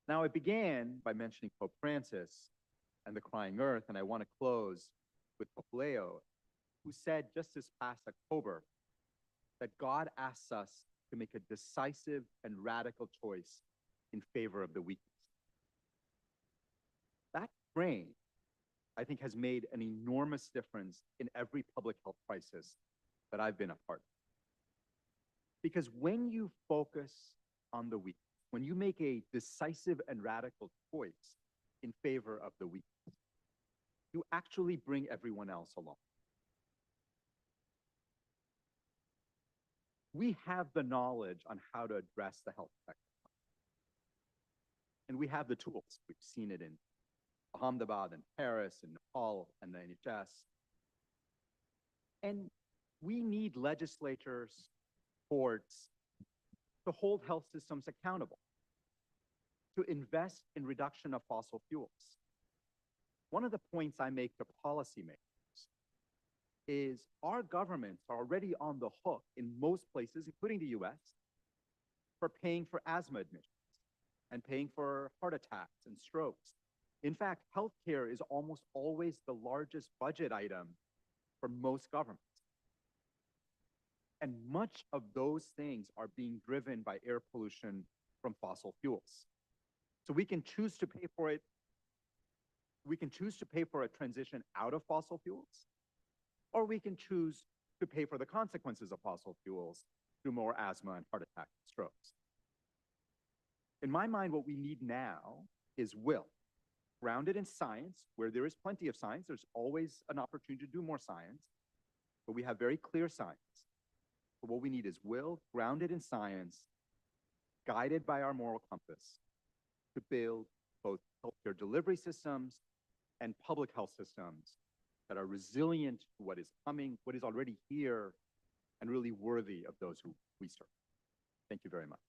Now, I began by mentioning Pope Francis and the crying earth, and I want to close with Pope Leo, who said just this past October that God asks us to make a decisive and radical choice in favor of the weakest. That frame, I think, has made an enormous difference in every public health crisis that I've been a part of. Because when you focus on the weak, when you make a decisive and radical choice in favor of the weak, you actually bring everyone else along. We have the knowledge on how to address the health sector. And we have the tools. We've seen it in Ahmedabad and Paris and Nepal and the NHS. And we need legislators, courts, to hold health systems accountable, to invest in reduction of fossil fuels. One of the points I make to policymakers is our governments are already on the hook in most places, including the US, for paying for asthma admissions and paying for heart attacks and strokes. In fact, healthcare is almost always the largest budget item for most governments. And much of those things are being driven by air pollution from fossil fuels. So we can choose to pay for it. We can choose to pay for a transition out of fossil fuels, or we can choose to pay for the consequences of fossil fuels through more asthma and heart attack and strokes. In my mind, what we need now is will, grounded in science, where there is plenty of science. There's always an opportunity to do more science, but we have very clear science. But what we need is will, grounded in science, guided by our moral compass, to build both healthcare delivery systems and public health systems that are resilient to what is coming, what is already here, and really worthy of those who we serve. Thank you very much.